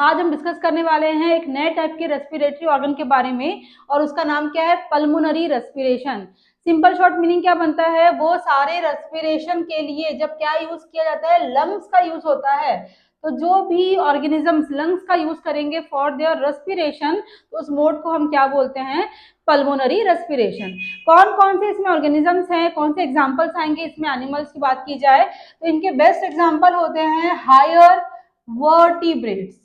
आज हम डिस्कस करने वाले हैं एक नए टाइप के रेस्पिरेटरी ऑर्गन के बारे में और उसका नाम क्या है, pulmonary respiration. Simple short meaning क्या बनता है, वो सारे रेस्पिरेशन के लिए जब क्या यूज किया जाता है, लंग्स का यूज होता है। तो जो भी ऑर्गेनिजम्स लंग्स का यूज करेंगे फॉर देयर रेस्पिरेशन, तो उस मोड को हम क्या बोलते हैं, पल्मोनरी रेस्पिरेशन। कौन कौन से इसमें ऑर्गेनिजम्स हैं, कौन से एग्जांपल्स आएंगे इसमें, एनिमल्स की बात की जाए तो इनके बेस्ट एग्जांपल होते हैं हायर वर्टिब्रेट्स।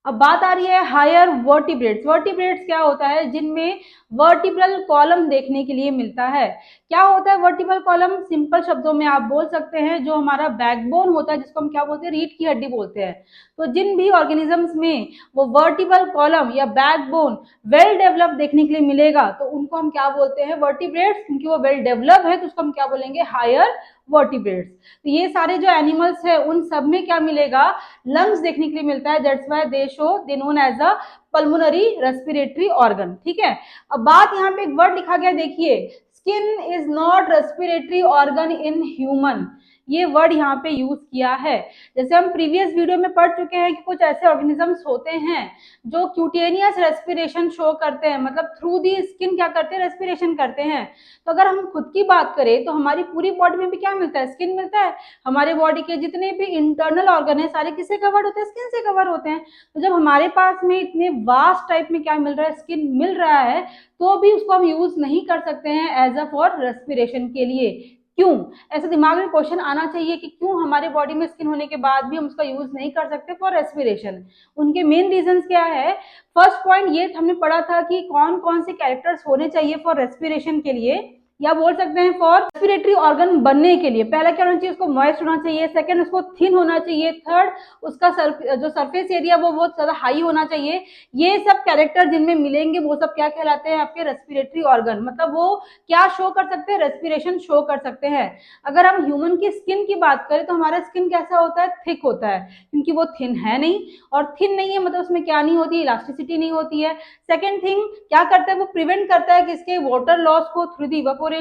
अब बात आ रही है हायर वर्टिब्रेट्स। वर्टिब्रेट्स क्या होता है, जिनमें वर्टिब्रल कॉलम देखने के लिए मिलता है। क्या होता है वर्टिब्रल कॉलम, सिंपल शब्दों में आप बोल सकते हैं जो हमारा बैकबोन होता है, जिसको हम क्या बोलते हैं, रीढ़ की हड्डी बोलते हैं। तो जिन भी ऑर्गेनिजम्स में वो वर्टिब्रल कॉलम या बैकबोन वेल डेवलप देखने के लिए मिलेगा तो उनको हम क्या बोलते हैं, वर्टिब्रेट्स। क्योंकि वो वेल डेवलप है तो उसको हम क्या बोलेंगे, हायर वर्टिब्रेट्स। तो ये सारे जो एनिमल्स है उन सब में क्या मिलेगा, लंग्स देखने के लिए मिलता है। That's why they show they known as a pulmonary respiratory organ. ठीक है, अब बात यहाँ पे एक वर्ड लिखा गया, देखिए, skin is not respiratory organ in human. ये वर्ड यहाँ पे यूज किया है। जैसे हम प्रीवियस वीडियो में पढ़ चुके हैं कि कुछ ऐसे ऑर्गेनिजम्स होते हैं जो क्यूटेनियस रेस्पिरेशन शो करते हैं, मतलब थ्रू दी स्किन क्या करते हैं, रेस्पिरेशन करते हैं। तो अगर हम खुद की बात करें तो हमारी पूरी बॉडी में भी क्या मिलता है, स्किन मिलता है। हमारे बॉडी के जितने भी इंटरनल ऑर्गन है सारे किससे कवर्ड होते हैं, स्किन से कवर होते हैं। तो जब हमारे पास में इतने वास्ट टाइप में क्या मिल रहा है, स्किन मिल रहा है, तो भी उसको हम यूज नहीं कर सकते हैं एज अ फॉर रेस्पिरेशन के लिए। क्यों, ऐसे दिमाग में क्वेश्चन आना चाहिए कि क्यों हमारे बॉडी में स्किन होने के बाद भी हम उसका यूज नहीं कर सकते फॉर रेस्पिरेशन। उनके मेन रीजंस क्या है। फर्स्ट पॉइंट ये हमने पढ़ा था कि कौन कौन से कैरेक्टर्स होने चाहिए फॉर रेस्पिरेशन के लिए, या बोल सकते हैं फॉर रेस्पिरेटरी ऑर्गन बनने के लिए। पहला क्या होना चाहिए, उसको मॉइस्ट होना चाहिए। सेकंड, उसको थिन होना चाहिए। थर्ड, उसका जो सरफेस एरिया वो बहुत ज्यादा हाई होना चाहिए। ये सब कैरेक्टर जिनमें मिलेंगे वो सब क्या कहलाते हैं, आपके रेस्पिरेटरी ऑर्गन। मतलब वो क्या शो कर सकते हैं, रेस्पिरेशन शो कर सकते हैं। अगर हम ह्यूमन की स्किन की बात करें तो हमारा स्किन कैसा होता है, थिक होता है, क्योंकि वो थिन है नहीं। और थिन नहीं है मतलब उसमें क्या नहीं होती, इलास्टिसिटी नहीं होती है। सेकेंड थिंग क्या करता है, वो प्रिवेंट करता है किसके, वाटर लॉस को थ्रू दी इवेपोरेशन।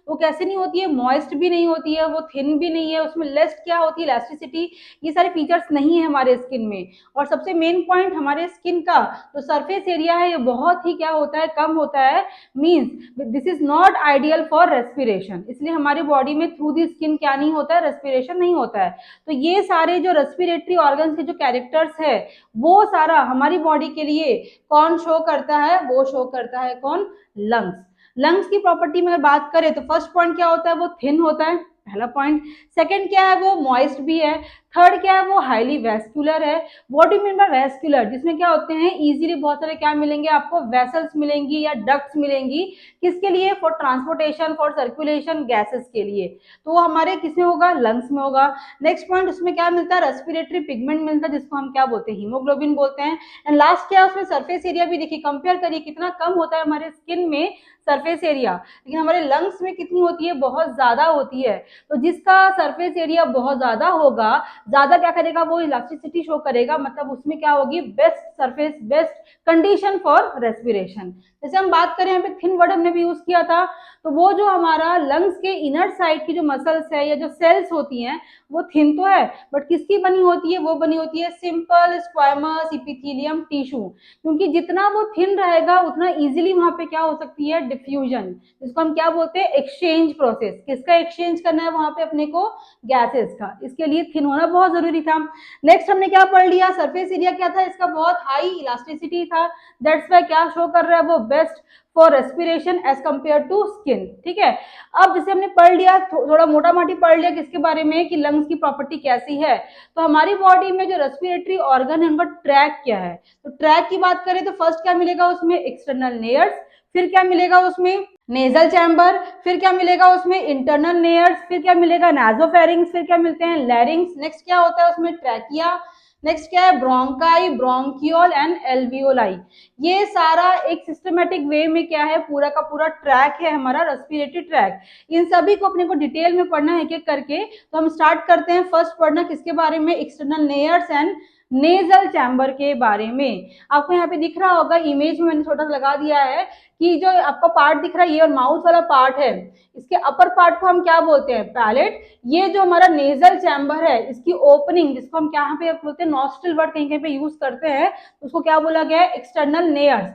वो कैसे नहीं होती है, मॉइस्ट भी नहीं होती है, वो थिन भी नहीं है, उसमें लेस क्या होती है, इलास्टिसिटी। ये सारे फीचर्स नहीं है हमारे स्किन में। और सबसे मेन पॉइंट, हमारे स्किन का जो सरफेस एरिया है ये बहुत ही क्या होता है, कम होता है। Means this is not ideal for respiration. इसलिए हमारी बॉडी में थ्रू दी स्किन क्या नहीं होता है, रेस्पिरेशन नहीं होता है। तो ये सारे जो रेस्पिरेटरी ऑर्गन्स के जो कैरेक्टर्स है वो सारा हमारी बॉडी के लिए कौन शो करता है, वो शो करता है कौन, लंग्स। लंग्स की प्रॉपर्टी में बात करें तो फर्स्ट पॉइंट क्या होता है, वो थिन होता है, पहला पॉइंट। सेकंड क्या है, वो मॉइस्ट भी है। थर्ड क्या है, वो हाईली वेस्कुलर है। What do mean by vascular, जिसमें क्या होते हैं, इजीली बहुत सारे क्या मिलेंगे आपको, वेसल्स मिलेंगी या डक्ट्स मिलेंगी। किसके लिए, for transportation, for circulation, gases के लिए। तो वो हमारे किसमें होगा, लंग्स में होगा। नेक्स्ट पॉइंट, उसमें क्या मिलता है, रेस्पिरेटरी पिगमेंट मिलता है, जिसको हम क्या बोलते हैं, हीमोग्लोबिन बोलते हैं। एंड लास्ट क्या है, उसमें सरफेस एरिया भी देखिए, कंपेयर करिए कितना कम होता है हमारे स्किन में सरफेस एरिया, लेकिन हमारे लंग्स में कितनी होती है, बहुत ज्यादा होती है। तो जिसका सरफेस एरिया बहुत ज्यादा होगा, ज्यादा क्या करेगा, वो इलास्टिसिटी शो करेगा, मतलब उसमें क्या होगी, best surface, best condition for respiration. जैसे हम बात करें, यहाँ पे थिन वर्ड हमने भी यूज किया था, तो वो जो हमारा लंग्स के इनर साइड की जो मसल्स है या जो सेल्स होती हैं वो थिन तो है, बट किसकी बनी होती है, वो बनी होती है सिंपल स्क्वामस इपिथेलियम टिश्यू। क्योंकि जितना वो थिन रहेगा उतना इजीली वहां पे क्या हो सकती है, डिफ्यूजन, जिसको हम क्या बोलते हैं, एक्सचेंज प्रोसेस। किसका एक्सचेंज करना है वहां पे अपने को, गैसेस का। इसके लिए थिन होना बहुत जरूरी था। नेक्स्ट हमने क्या पढ़ लिया, सरफेस एरिया क्या था इसका, बहुत हाई इलास्टिसिटी था। दैट्स वाई क्या शो कर रहा है, वो best for respiration as compare to skin. ठीक है, अब जैसे हमने पढ़ लिया, थोड़ा मोटा मोटी पढ़ लिया किसके बारे में, कि लंग्स की प्रॉपर्टी कैसी है। तो हमारी बॉडी में जो रेस्पिरेटरी ऑर्गन है उनका ट्रैक क्या है। तो ट्रैक की बात करें तो फर्स्ट क्या मिलेगा उसमें, एक्सटर्नल लेयर्स। फिर क्या मिलेगा उसमें, नेजल चैम्बर। फिर क्या मिलेगा उसमें, इंटरनल लेयर्स। फिर क्या मिलेगा, नासोफेरिंग्स। फिर क्या मिलते हैं, लैरिंग्स। नेक्स्ट क्या होता है उसमें, ट्रैकिया। नेक्स्ट क्या है, ब्रोंकाई, ब्रोंकियोल एंड एल्वियोलाई। ये सारा एक सिस्टमेटिक वे में क्या है, पूरा का पूरा ट्रैक है हमारा रेस्पिरेटरी ट्रैक। इन सभी को अपने को डिटेल में पढ़ना है एक एक करके। तो हम स्टार्ट करते हैं, फर्स्ट पढ़ना किसके बारे में, external layers and nasal chamber के बारे में। आपको यहाँ पे दिख रहा होगा, इमेज में मैंने छोटा लगा दिया है कि जो आपका पार्ट दिख रहा है ये और माउथ वाला पार्ट है, इसके अपर पार्ट को हम क्या बोलते हैं, पैलेट। ये जो हमारा नेजल चैम्बर है, इसकी ओपनिंग, जिसको हम यहाँ पे बोलते हैं नॉस्ट्रिल वर्ड कहीं कहीं पे यूज करते हैं, उसको क्या बोला गया है, एक्सटर्नल नेयर्स।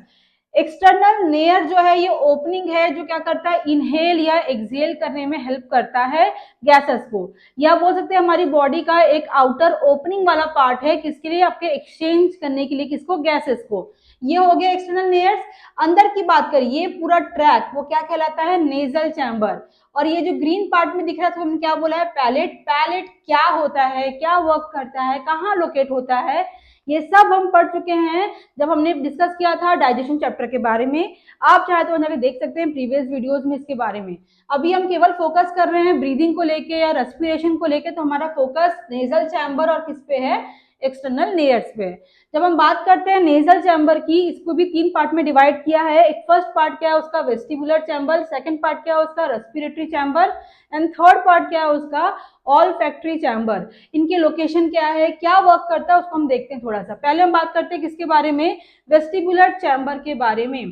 एक्सटर्नल नेयर जो है ये ओपनिंग है जो क्या करता है, इनहेल या एक्सहेल करने में हेल्प करता है गैसेस को। या बोल सकते हैं हमारी बॉडी का एक आउटर ओपनिंग वाला पार्ट है, किसके लिए, आपके एक्सचेंज करने के लिए, किसको, गैसेस को। ये हो गया एक्सटर्नल नेयर्स। अंदर की बात करें, ये पूरा ट्रैक वो क्या कहलाता है, नेजल चैम्बर। और ये जो ग्रीन पार्ट में दिख रहा है तो हमने क्या बोला है, पैलेट। पैलेट क्या होता है, क्या वर्क करता है, कहाँ लोकेट होता है, ये सब हम पढ़ चुके हैं जब हमने डिस्कस किया था डाइजेशन चैप्टर के बारे में। आप चाहे तो जाके देख सकते हैं प्रीवियस वीडियोस में इसके बारे में। अभी हम केवल फोकस कर रहे हैं ब्रीदिंग को लेके या रेस्पिरेशन को लेके, तो हमारा फोकस नेजल चैम्बर और किस पे है, एक्सटर्नल नेयर्स पे। जब हम बात करते हैं नेजल चैम्बर की, इसको भी 3 पार्ट में डिवाइड किया है। एक फर्स्ट पार्ट क्या है उसका, वेस्टिबुलर चैम्बर। सेकंड पार्ट क्या है उसका, respiratory chamber. And third part क्या है उसका, ऑल्फैक्टरी चैम्बर। इनके लोकेशन क्या है, क्या वर्क करता है, उसको हम देखते हैं थोड़ा सा। पहले हम बात करते हैं किसके बारे में, वेस्टिबुलर चैम्बर के बारे में।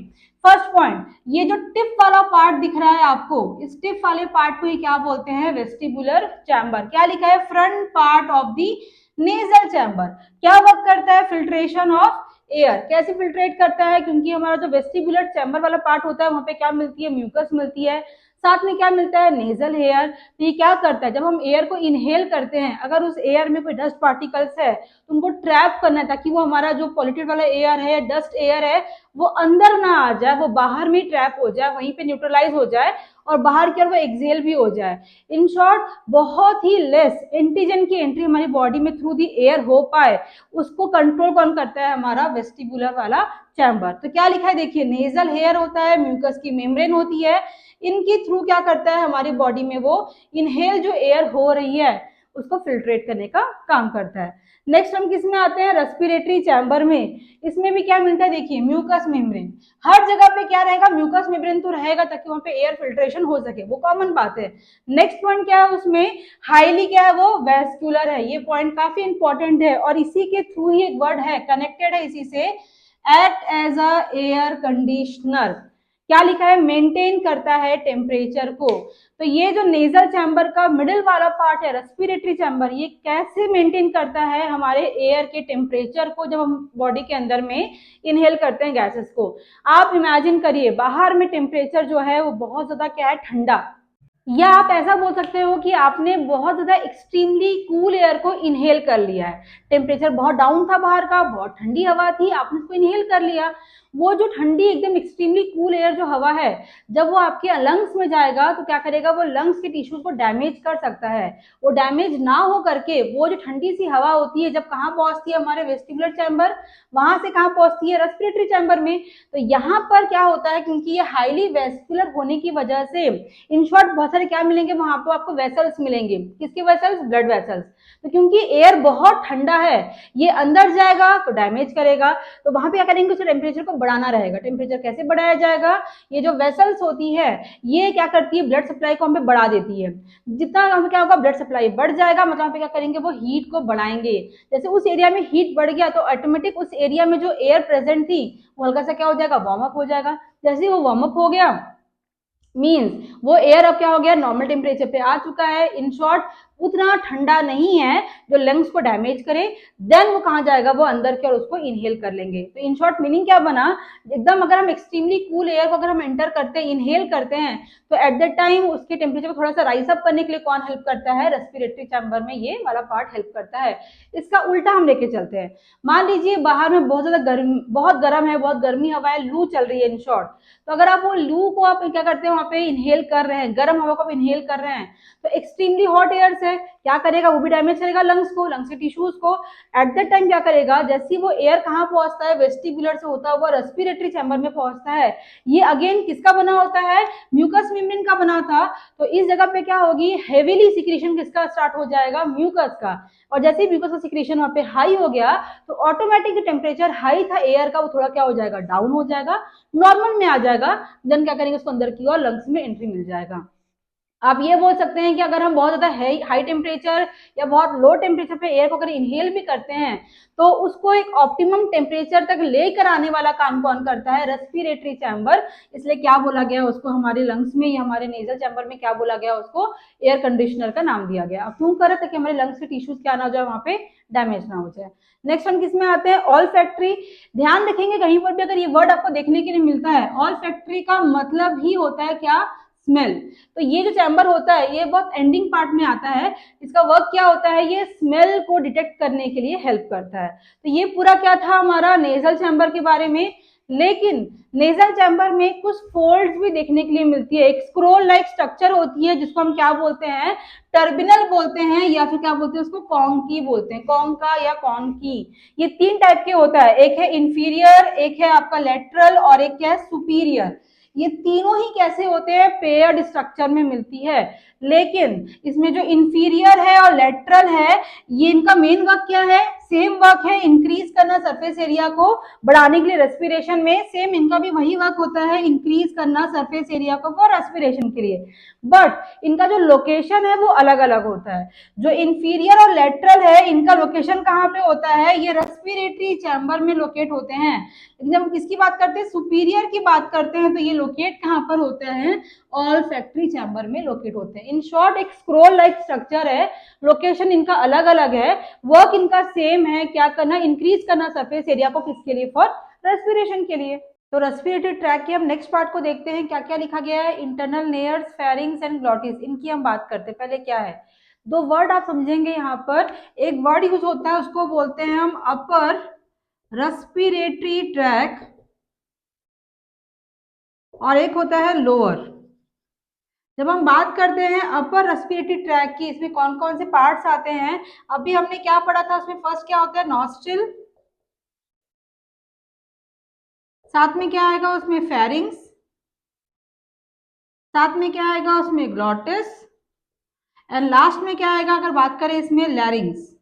फर्स्ट पॉइंट, ये जो टिप वाला पार्ट दिख रहा है आपको, इस टिप वाले पार्ट को ही क्या बोलते हैं, वेस्टिबुलर चैम्बर। क्या लिखा है, front part of the nasal chamber. क्या वर्क करता है, फिल्ट्रेशन ऑफ एयर। कैसे फिल्ट्रेट करता है, क्योंकि हमारा जो वेस्टिबुलर चैम्बर वाला पार्ट होता है वहां पे क्या मिलती है, म्यूकस मिलती है, साथ में क्या मिलता है, नेजल हेयर। तो ये क्या करता है, जब हम एयर को इनहेल करते हैं, अगर उस एयर में कोई डस्ट पार्टिकल्स है तो उनको ट्रैप करना है, ताकि वो हमारा जो पॉल्यूटेड वाला एयर है, डस्ट एयर है, वो अंदर ना आ जाए, वो बाहर में ट्रैप हो जाए, वहीं पे न्यूट्रलाइज हो जाए और बाहर की ओर वो एक्सहेल भी हो जाए। इन शॉर्ट, बहुत ही लेस एंटीजन की एंट्री हमारी बॉडी में थ्रू दी एयर हो पाए, उसको कंट्रोल कौन करता है, हमारा वेस्टिबुलर वाला चैम्बर। तो क्या लिखा है देखिए, नेजल हेयर होता है, म्यूकस की मेम्ब्रेन होती है, इनके थ्रू क्या करता है हमारी बॉडी में, वो इनहेल जो एयर हो रही है उसको फिल्ट्रेट करने का काम करता है। नेक्स्ट हम किस में आते हैं, रेस्पिरेटरी चैम्बर में। इसमें भी क्या मिलता है देखिए, म्यूकस मेम्ब्रेन। हर जगह पे क्या रहेगा, म्यूकस मेम्ब्रेन तो रहेगा ताकि वहां पे एयर फिल्ट्रेशन हो सके, वो कॉमन बात है। नेक्स्ट पॉइंट क्या है उसमें, हाईली क्या है वो, वेस्कुलर है। ये पॉइंट काफी इंपॉर्टेंट है और इसी के थ्रू ही एक वर्ड है, कनेक्टेड है इसी से, act as a air conditioner. क्या लिखा है, मेंटेन करता है टेम्परेचर को। तो ये जो नेजल चैम्बर का मिडिल वाला पार्ट है, रेस्पिरेटरी चैम्बर, ये कैसे मेंटेन करता है हमारे एयर के टेम्परेचर को, जब हम बॉडी के अंदर में इनहेल करते हैं गैसेस को। आप इमेजिन करिए, बाहर में टेम्परेचर जो है वो बहुत ज्यादा क्या है, ठंडा, या आप ऐसा बोल सकते हो कि आपने बहुत ज्यादा एक्सट्रीमली कूल एयर को इनहेल कर लिया है। टेम्परेचर बहुत डाउन था बाहर का, बहुत ठंडी हवा थी, आपने उसको इनहेल कर लिया। वो जो ठंडी एकदम एक्सट्रीमली कूल एयर जो हवा है, जब वो आपके लंग्स में जाएगा तो क्या करेगा, वो लंग्स के टिश्यूज को डैमेज कर सकता है। वो डैमेज ना हो करके वो जो ठंडी सी हवा होती है, जब कहाँ पहुंचती है, हमारे वेस्टिबुलर चैम्बर, वहां से कहाँ पहुंचती है, रेस्पिरेटरी चैम्बर में। तो यहाँ पर क्या होता है, क्योंकि ये हाईली वेस्कुलर होने की वजह से, इन शॉर्ट बहुत सारे क्या मिलेंगे वहां पर आपको, वेसल्स मिलेंगे। किसके वेसल्स, ब्लड वेसल्स। तो क्योंकि एयर बहुत ठंडा है, ये अंदर जाएगा तो डैमेज करेगा, तो वहां पे क्या करेंगे, उस टेम्परेचर को बढ़ाना रहेगा। टेम्परेचर कैसे बढ़ाया जाएगा, ये जो वेसल्स होती है ये क्या करती है, ब्लड सप्लाई को हम पे बढ़ा देती है। जितना हम क्या होगा, ब्लड सप्लाई बढ़ जाएगा, मतलब हम पे क्या करेंगे, वो हीट को बढ़ाएंगे। जैसे उस एरिया में हीट बढ़ गया तो ऑटोमेटिक उस एरिया में जो एयर प्रेजेंट थी वो हल्का सा क्या हो जाएगा, वार्म अप हो जाएगा। जैसे वो वार्म अप हो गया, मीन्स वो एयर अब क्या हो गया, नॉर्मल टेम्परेचर पे आ चुका है। इन शॉर्ट, उतना ठंडा नहीं है जो लंग्स को डैमेज करे। देन वो कहाँ जाएगा, वो अंदर की ओर उसको इनहेल कर लेंगे। तो इन शॉर्ट मीनिंग क्या बना, एकदम अगर हम एक्सट्रीमली कूल एयर को अगर हम एंटर करते हैं, इनहेल करते हैं, तो एट दैट टाइम उसके टेम्परेचर को थोड़ा सा राइज अप करने के लिए कौन हेल्प करता है, रेस्पिरेटरी चैम्बर में ये वाला पार्ट हेल्प करता है। इसका उल्टा हम लेके चलते हैं। मान लीजिए बाहर में बहुत ज्यादा गर्म, बहुत गर्म है, बहुत गर्मी हवा है, लू चल रही है इन शॉर्ट। तो अगर आप वो लू को आप क्या करते हैं, वहां पे इनहेल कर रहे हैं, गर्म हवा को आप इनहेल कर रहे हैं, तो एक्सट्रीमली हॉट एयर से क्या करेगा, वो भी डैमेज करेगा लंग्स को, लंग्स के टिश्यूज को। एट दैट टाइम क्या करेगा, जैसे वो एयर कहाँ पहुंचता है, वेस्टिबुलर से होता हुआ रेस्पिरेटरी चैम्बर में पहुंचता है। ये अगेन किसका बना होता है, म्यूकस मेम्ब्रेन का बना था। तो इस जगह पे क्या होगी, हेवीली सिक्रीशन किसका स्टार्ट हो जाएगा, म्यूकस का। और जैसे ही म्यूकस का सिक्रीशन वहां पे हाई हो गया तो ऑटोमेटिक टेम्परेचर हाई था एयर का, वो थोड़ा क्या हो जाएगा, डाउन हो जाएगा, नॉर्मल में आ जाएगा। देन क्या करेंगे, उसको अंदर की ओर लंग्स में एंट्री मिल जाएगा। आप ये बोल सकते हैं कि अगर हम बहुत ज्यादा हाई टेम्परेचर या बहुत लो टेम्परेचर पे एयर को अगर इनहेल भी करते हैं तो उसको एक ऑप्टिमम टेम्परेचर तक लेकर आने वाला काम कौन करता है? Respiratory chamber. इसलिए क्या बोला गया उसको हमारे लंग्स में या हमारे नेजल चैम्बर में क्या बोला गया उसको? एयर कंडीशनर का नाम दिया गया। अब क्यों कर रहे थे कि हमारे लंग्स के टिश्यूज क्या ना हो जाए, वहां पे डैमेज ना हो जाए। नेक्स्ट हम किसमें आते हैं? All factory. ध्यान रखेंगे कहीं पर भी अगर ये वर्ड आपको देखने के लिए मिलता है, ऑल फैक्ट्री का मतलब ही होता है क्या? स्मेल। तो ये जो चैम्बर होता है ये बहुत एंडिंग पार्ट में आता है। इसका वर्क क्या होता है? ये स्मेल को डिटेक्ट करने के लिए हेल्प करता है। तो ये पूरा क्या था हमारा नेजल चैम्बर के बारे में। लेकिन नेजल चैम्बर में कुछ फोल्ड्स भी देखने के लिए मिलती है। एक स्क्रोल लाइक स्ट्रक्चर होती है जिसको हम क्या बोलते हैं? टर्मिनल बोलते हैं, या फिर क्या बोलते हैं उसको? कॉन्की बोलते हैं, कॉन्का या कॉन्की। ये तीन टाइप के होता है, एक है इंफीरियर, एक है आपका लेटरल और एक क्या है? सुपीरियर। ये तीनों ही कैसे होते हैं? पेयर्ड स्ट्रक्चर में मिलती है। लेकिन इसमें जो इंफीरियर है और लेटरल है, ये इनका मेन वर्क क्या है? सेम वर्क है, इंक्रीज करना सरफेस एरिया को बढ़ाने के लिए रेस्पिरेशन में। सेम इनका भी वही वर्क होता है, इंक्रीज करना सरफेस एरिया को फॉर रेस्पिरेशन के लिए। बट इनका जो लोकेशन है वो अलग अलग होता है। जो इंफीरियर और लेटरल है इनका लोकेशन कहाँ पे होता है? ये रेस्पिरेटरी चैम्बर में लोकेट होते हैं। लेकिन जब हम किसकी बात करते हैं? सुपीरियर की बात करते हैं, तो ये लोकेट कहाँ पर होते हैं? ऑल फैक्ट्री चैम्बर में लोकेट होते हैं। इन शॉर्ट एक स्क्रोल लाइक स्ट्रक्चर है, लोकेशन इनका अलग अलग है, वर्क इनका सेम है, क्या करना? इंक्रीज करना सरफेस एरिया को, किसके लिए? फॉर रेस्पिरेशन के लिए। तो रेस्पिरेटरी ट्रैक के हम नेक्स्ट पार्ट को देखते हैं, क्या क्या लिखा गया है। Internal layers, pharynx and glottis, इनकी हम बात करते हैं। पहले क्या है? दो वर्ड आप समझेंगे यहाँ पर। एक वर्ड यूज होता है उसको बोलते हैं हम अपर रेस्पिरेटरी ट्रैक, और एक होता है लोअर। जब हम बात करते हैं अपर रेस्पिरेटरी ट्रैक की, इसमें कौन कौन से पार्ट्स आते हैं? अभी हमने क्या पढ़ा था उसमें? फर्स्ट क्या होता है? नॉस्ट्रिल। साथ में क्या आएगा उसमें? फेरिंग्स। साथ में क्या आएगा उसमें? ग्लॉटिस। एंड लास्ट में क्या आएगा अगर बात करें इसमें? लैरिंग्स।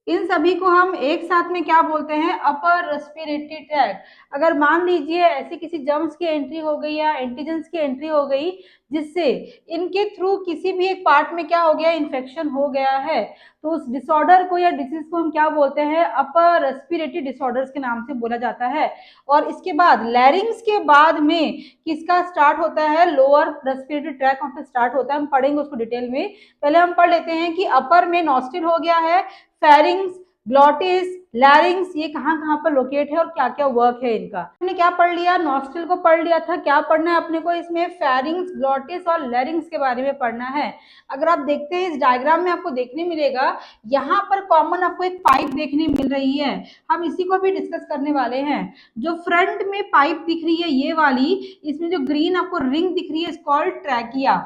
इन सभी को हम एक साथ में क्या बोलते हैं? Upper respiratory tract. अगर मान लीजिए ऐसी किसी जर्म्स की एंट्री हो गई या एंटीजेंस की एंट्री हो गई जिससे इनके थ्रू किसी भी एक पार्ट में क्या हो गया? इन्फेक्शन हो गया है, तो उस डिसऑर्डर को या डिसीज को हम क्या बोलते हैं? अपर रेस्पिरेटरी डिसऑर्डर्स के नाम से बोला जाता है। और इसके बाद लैरिंग्स के बाद में किसका स्टार्ट होता है? लोअर रेस्पिरेटरी ट्रैक वहां पे स्टार्ट होता है। हम पढ़ेंगे उसको डिटेल में। पहले हम पढ़ लेते हैं कि अपर में नॉस्ट्रिल हो गया है, फेरिंग्स, ग्लॉटिस, लैरिंग्स, ये कहाँ कहाँ पर लोकेट है और क्या क्या वर्क है इनका। हमने क्या पढ़ लिया? नॉस्ट्रिल को पढ़ लिया था। क्या पढ़ना है अपने को इसमें? फेरिंग्स, ग्लॉटिस और लैरिंग्स के बारे में पढ़ना है। अगर आप देखते हैं इस डायग्राम में आपको देखने मिलेगा, यहाँ पर कॉमन आपको एक पाइप देखने मिल रही है। हम इसी को भी डिस्कस करने वाले हैं। जो फ्रंट में पाइप दिख रही है ये वाली, इसमें जो ग्रीन आपको रिंग दिख रही है, is called trachea.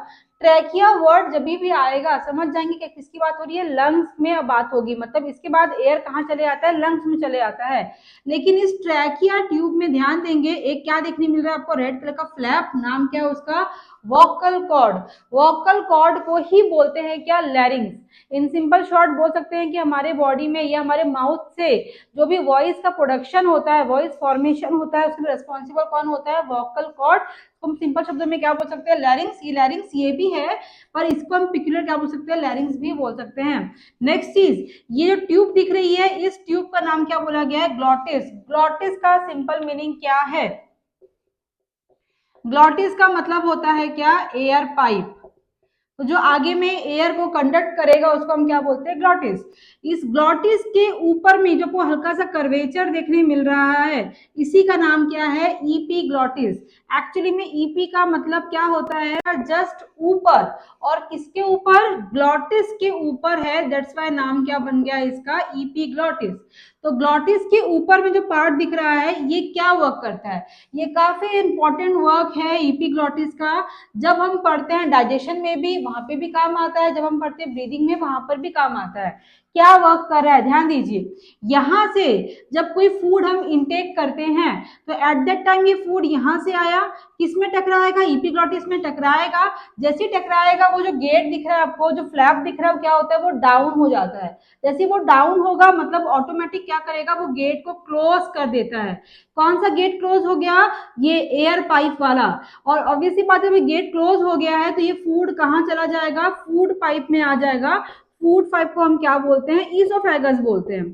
Trachea word जब भी आएगा समझ जाएंगे कि किसकी बात हो रही है? लंग्स में अब बात होगी, मतलब इसके बाद एयर कहाँ चले आता है? लंग्स में चले आता है। लेकिन इस ट्रैकिया ट्यूब में ध्यान देंगे, एक क्या देखने मिल रहा है आपको? रेड कलर का फ्लैप, नाम क्या है उसका? Vocal cord. वोकल कॉर्ड को ही बोलते हैं क्या? लैरिंग्स। इन सिंपल शॉर्ट बोल सकते हैं कि हमारे बॉडी में या हमारे माउथ से जो भी वॉइस का प्रोडक्शन होता है, वॉइस फॉर्मेशन होता है, उसके रेस्पॉन्सिबल कौन होता है? Vocal cord. हम सिंपल शब्दों में क्या बोल सकते हैं? लैरिंग्स। ये लैरिंग्स ये भी है, पर इसको हम पिक्युलर क्या बोल सकते हैं? लैरिंग्स भी बोल सकते हैं। नेक्स्ट चीज, ये जो ट्यूब दिख रही है, इस ट्यूब का नाम क्या बोला गया है? ग्लॉटिस। ग्लॉटिस का सिंपल मीनिंग क्या है? ग्लॉटिस का मतलब होता है क्या? Air pipe. तो जो आगे में एयर को कंडक्ट करेगा उसको हम क्या बोलते हैं? ग्लॉटिस। इस ग्लॉटिस के ऊपर में जो हल्का सा कर्वेचर देखने मिल रहा है, इसी का नाम क्या है? EP glottis. एक्चुअली में ईपी का मतलब क्या होता है? जस्ट ऊपर। और किसके ऊपर? ग्लॉटिस के ऊपर है, दैट्स वाई नाम क्या बन गया इसका? EP glottis. तो ग्लॉटिस के ऊपर में जो पार्ट दिख रहा है ये क्या वर्क करता है? ये काफी इंपॉर्टेंट वर्क है ईपीग्लॉटिस का। जब हम पढ़ते हैं डाइजेशन में भी वहां पे भी काम आता है, जब हम पढ़ते हैं ब्रीदिंग में वहां पर भी काम आता है। क्या वर्क कर रहा है? ध्यान दीजिए, यहां से जब कोई फूड हम इंटेक करते हैं तो एट दैट टाइम ये फूड यहां से आया, किस में टकराएगा? ईपीग्लॉटिस में टकराएगा। जैसे ही टकराएगा वो जो गेट दिख रहा है आपको, जो फ्लैप दिख रहा है, वो क्या होता है? वो डाउन हो जाता है। जैसे वो डाउन होगा मतलब ऑटोमेटिक क्या क्या करेगा, वो गेट को क्लोज कर देता है। कौन सा गेट क्लोज हो गया, ये एयर पाइप वाला। और ऑब्वियसली बात है, गेट क्लोज हो गया है तो ये फूड कहाँ चला जाएगा, फूड पाइप में आ जाएगा। फूड पाइप को हम क्या बोलते हैं, ईसोफेगस बोलते हैं।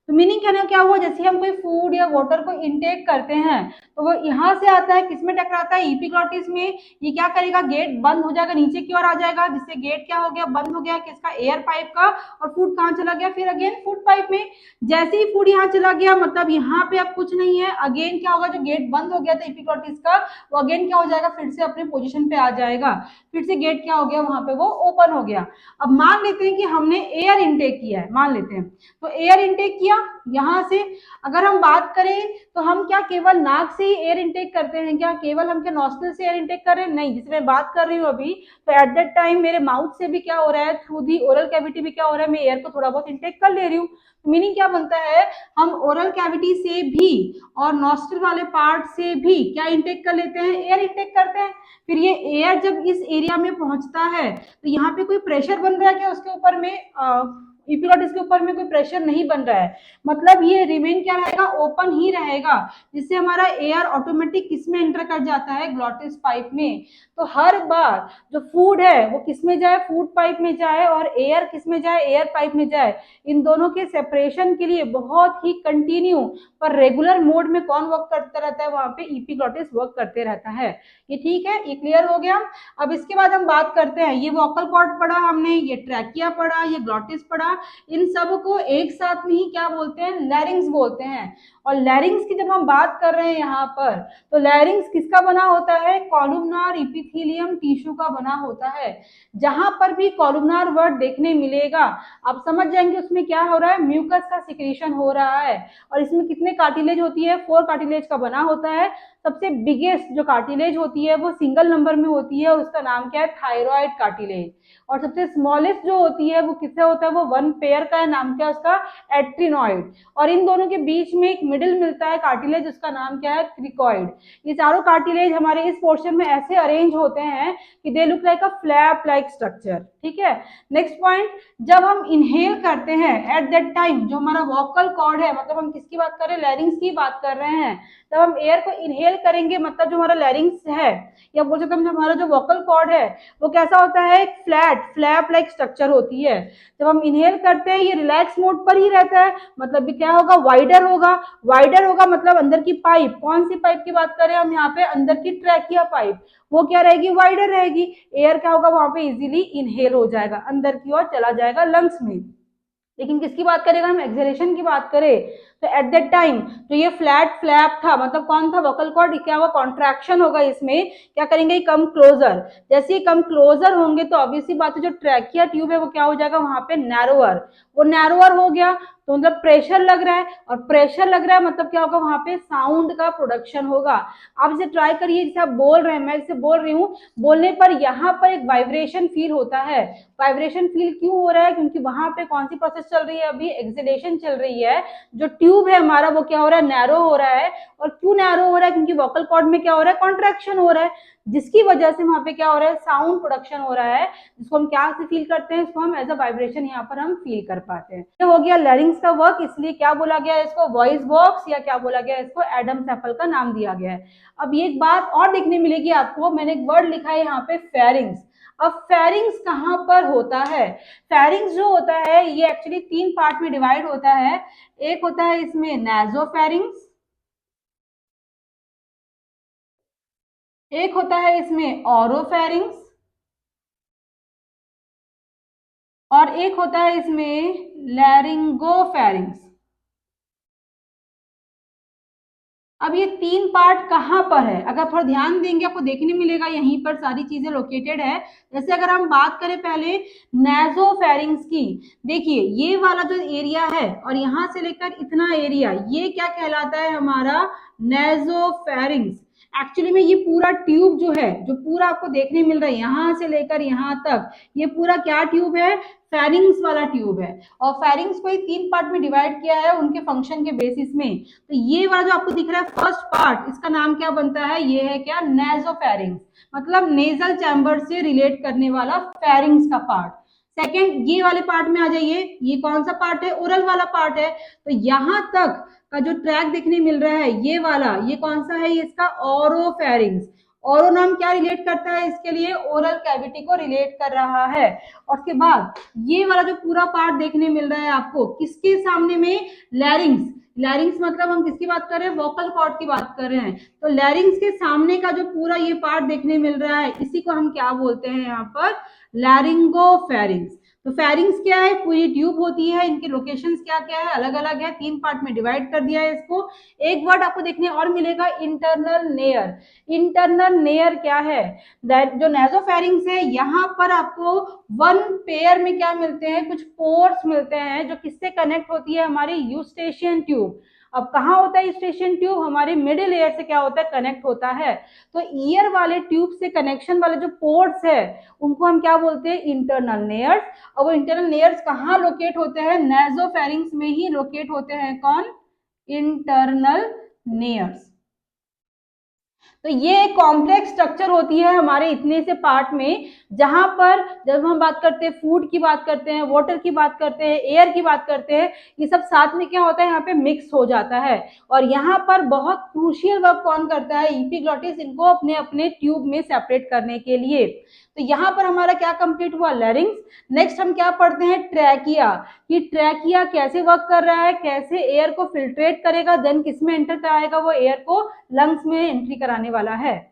तो मीनिंग कहने का क्या हुआ, जैसे हम कोई फूड या वाटर को इनटेक करते हैं तो वो यहाँ से आता है, किसमें टकराता है, इपिग्लॉटिस में। ये क्या करेगा, गेट बंद हो जाएगा, नीचे की ओर आ जाएगा, जिससे गेट क्या हो गया, बंद हो गया, किसका, एयर पाइप का। और फूड कहाँ चला गया, फिर अगेन फूड पाइप में। जैसे ही फूड यहाँ चला गया, मतलब यहाँ पे अब कुछ नहीं है, अगेन क्या होगा, जो गेट बंद हो गया था इपिग्लॉटिस का, वो अगेन क्या हो जाएगा, फिर से अपने पोजिशन पे आ जाएगा। फिर से गेट क्या हो गया, वहां पे वो ओपन हो गया। अब मान लेते हैं कि हमने एयर इनटेक किया है, मान लेते हैं, तो एयर इनटेक किया यहाँ से। अगर हम बात करें तो हम क्या केवल नाक से ही एयर इनटेक करते हैं क्या, केवल हम क्या नॉस्ट्रिल से एयर इनटेक कर रहे हैं, नहीं। जिसमें बात कर रही हूँ अभी, तो एट दैट टाइम मेरे माउथ से भी क्या हो रहा है, थ्रू दी ओरल कैविटी भी क्या हो रहा है, मैं एयर को थोड़ा बहुत इनटेक कर ले रही हूँ। मीनिंग क्या बनता है, हम ओरल कैविटी से भी और नॉस्ट्रिल वाले पार्ट से भी क्या इनटेक कर लेते हैं, एयर इनटेक करते हैं। फिर ये एयर जब इस एरिया में पहुंचता है तो यहाँ पे कोई प्रेशर बन रहा है क्या, उसके ऊपर में इपिग्लॉटिस के ऊपर में कोई प्रेशर नहीं बन रहा है। मतलब ये रिमेन क्या रहेगा, ओपन ही रहेगा, जिससे हमारा एयर ऑटोमेटिक किसमें एंटर कर जाता है, ग्लॉटिस पाइप में। तो हर बार जो फूड है वो किसमें जाए, फूड पाइप में जाए, और एयर किसमें जाए, एयर पाइप में जाए। इन दोनों के सेपरेशन के लिए बहुत ही कंटिन्यू पर रेगुलर मोड में कौन वर्क करता रहता है, वहां पे इपिग्लॉटिस वर्क करते रहता है। ये ठीक है, ये क्लियर हो गया। अब इसके बाद हम बात करते हैं, ये वोकल कॉर्ड पढ़ा हमने, ये ट्रैकिया पढ़ा, ये ग्लॉटिस पढ़ा। इन सब को एक साथ में ही क्या बोलते हैं, लैरिंग्स बोलते हैं। और लैरिंग्स की जब हम बात कर रहे हैं यहाँ पर, तो लैरिंग्स किसका बना होता है, कॉलुमनार इपिथेलियम टिश्यू का बना होता है। जहां पर भी कॉलुमनार वर्ड देखने मिलेगा, आप समझ जाएंगे उसमें क्या हो रहा है, म्यूकस का सिक्रीशन हो रहा है। और इसमें कितने कार्टिलेज होती है, 4 कार्टिलेज का बना होता है। सबसे बिगेस्ट जो कार्टिलेज होती है वो सिंगल नंबर में होती है, और उसका नाम क्या है, थायराइड कार्टिलेज। और सबसे स्मॉलेस्ट जो होती है वो किससे होता है, वो 1 पेयर का है, नाम क्या है उसका, एट्रिनॉइड। और इन दोनों के बीच में एक मिडिल मिलता है कार्टिलेज, उसका नाम क्या है, क्रिकॉइड। ये चारों कार्टिलेज हमारे इस पोर्शन में ऐसे अरेंज होते हैं कि they look like a flap like structure. ठीक है, नेक्स्ट पॉइंट, जब हम इनहेल करते हैं एट दैट टाइम, जो हमारा वोकल कॉर्ड है, मतलब हम किसकी बात कर रहे हैं, लैरिंग्स की बात कर रहे हैं। जब हम एयर को इनहेल करेंगे, मतलब जो हमारा लैरिंग्स है, या बोल सकते हैं हमारा जो वोकल कॉर्ड है, वो कैसा होता है, एक फ्लैट फ्लैप लाइक स्ट्रक्चर होती है। जब हम इनहेल करते हैं ये रिलैक्स मोड पर ही रहता है, मतलब भी क्या होगा, वाइडर होगा। वाइडर होगा मतलब अंदर की पाइप, कौन सी पाइप की बात करें हम यहाँ पे, अंदर की ट्रैकिया पाइप, वो क्या रहेगी, वाइडर रहेगी। एयर क्या होगा, वहां पे इजीली इनहेल हो जाएगा, अंदर की ओर चला जाएगा लंग्स में। लेकिन किसकी बात करेगा, हम एक्सहेलेशन की बात करें, तो एट दैट टाइम जो ये फ्लैट फ्लैप था, मतलब कौन था, वोकल कॉर्ड, क्या हुआ, कॉन्ट्रैक्शन होगा इसमें। क्या करेंगे, कम क्लोजर। जैसे ही कम क्लोजर होंगे तो ऑब्वियसली बात है, जो ट्रैकिया ट्यूब है वो क्या हो जाएगा, वहां पे नैरोअर, वो नैरोअर हो गया, तो मतलब प्रेशर लग रहा है, और प्रेशर लग रहा है मतलब क्या होगा, वहां पे साउंड का प्रोडक्शन होगा। आप इसे ट्राई करिए, जैसे आप बोल रहे हैं, मैं जैसे बोल रही हूँ, बोलने पर यहाँ पर एक वाइब्रेशन फील होता है। वाइब्रेशन फील क्यों हो रहा है, क्योंकि वहां पे कौन सी प्रोसेस चल रही है, अभी एक्सहेलेशन चल रही है। जो ट्यूब है हमारा वो क्या हो रहा है, नैरो हो रहा है। और क्यों नैरो हो रहा है, क्योंकि वोकल कॉर्ड में क्या हो रहा है, कॉन्ट्रैक्शन हो रहा है, जिसकी वजह से वहां पे क्या हो रहा है, साउंड प्रोडक्शन हो रहा है, जिसको हम क्या से फील करते हैं, इसको हम एज अ वाइब्रेशन यहाँ पर हम फील कर पाते हैं। ये हो गया लैरिंग्स का वर्क, इसलिए क्या बोला गया है इसको, वॉइस बॉक्स, या क्या बोला गया है इसको, एडम्स एप्पल का नाम दिया गया है। अब ये एक बात और देखने मिलेगी आपको, मैंने एक वर्ड लिखा है यहाँ पे, फेरिंग्स। अब फेरिंग्स कहाँ पर होता है, फेरिंग्स जो होता है ये एक्चुअली 3 पार्ट में डिवाइड होता है। एक होता है इसमें नासोफेरिंग्स, एक होता है इसमें ऑरोफेरिंग्स, और एक होता है इसमें लैरिंगोफेरिंग्स। अब ये 3 पार्ट कहां पर है, अगर थोड़ा ध्यान देंगे आपको देखने मिलेगा, यहीं पर सारी चीजें लोकेटेड है। जैसे अगर हम बात करें पहले नेजोफेरिंग्स की, देखिए ये वाला जो एरिया है और यहां से लेकर इतना एरिया, ये क्या कहलाता है, हमारा नेजोफेरिंग्स। एक्चुअली में ये पूरा ट्यूब जो है, जो पूरा आपको देखने मिल रहा है यहां से लेकर यहां तक, ये पूरा क्या ट्यूब है, फेरिंग्स वाला ट्यूब है। और फेरिंग्स को 3 पार्ट में डिवाइड किया है उनके फंक्शन के बेसिस में। तो ये वाला जो आपको दिख रहा है फर्स्ट पार्ट, इसका नाम क्या बनता है, ये है क्या, नेजोफेरिंग्स, मतलब नेजल चैम्बर से रिलेट करने वाला फेरिंग्स का पार्ट। सेकेंड ये वाले पार्ट में आ जाइए, ये कौन सा पार्ट है, ओरल वाला पार्ट है। तो यहां तक का जो ट्रैक देखने मिल रहा है ये वाला, ये कौन सा है, ये इसका ओरोफेरिंग्स। ओरो नाम क्या रिलेट करता है इसके लिए, ओरल कैविटी को रिलेट कर रहा है। और उसके बाद ये वाला जो पूरा पार्ट देखने मिल रहा है आपको, किसके सामने में, लैरिंग्स। लैरिंग्स मतलब हम किसकी बात कर रहे हैं, वोकल कॉर्ड की बात कर रहे हैं। तो लैरिंग्स के सामने का जो पूरा ये पार्ट देखने मिल रहा है, इसी को हम क्या बोलते हैं यहाँ पर, लैरिंगोफेरिंग्स। तो फेरिंग्स क्या है, पूरी ट्यूब होती है, इनके लोकेशंस क्या क्या है, अलग अलग है, 3 पार्ट में डिवाइड कर दिया है इसको। एक वर्ड आपको देखने और मिलेगा, इंटरनल नेयर। इंटरनल नेयर क्या है, जो नेजोफेरिंग्स है यहाँ पर आपको वन पेयर में क्या मिलते हैं, कुछ पोर्स मिलते हैं, जो किससे कनेक्ट होती है, हमारी यूस्टेशियन ट्यूब। अब कहाँ होता है यूस्टेशियन ट्यूब, हमारे मिडिल एयर से क्या होता है, कनेक्ट होता है। तो ईयर वाले ट्यूब से कनेक्शन वाले जो पोर्ट्स है उनको हम क्या बोलते हैं, इंटरनल नेयर्स। और वो इंटरनल नेयर्स कहाँ लोकेट होते हैं, नेजोफेरिंग्स में ही लोकेट होते हैं, कौन, इंटरनल नेयर्स। तो ये एक कॉम्प्लेक्स स्ट्रक्चर होती है हमारे इतने से पार्ट में, जहां पर जब हम बात करते हैं फूड की बात करते हैं, वाटर की बात करते हैं, एयर की बात करते हैं, ये सब साथ में क्या होता है, यहाँ पे मिक्स हो जाता है। और यहाँ पर बहुत क्रूशियल वर्क कौन करता है, एपिग्लॉटिस, इनको अपने अपने ट्यूब में सेपरेट करने के लिए। तो यहाँ पर हमारा क्या कंप्लीट हुआ, लैरिंग्स। नेक्स्ट हम क्या पढ़ते हैं, ट्रैकिया, कि ट्रैकिया कैसे वर्क कर रहा है, कैसे एयर को फिल्ट्रेट करेगा, देन किस में एंटर कराएगा, वो एयर को लंग्स में एंट्री कराने वाला है।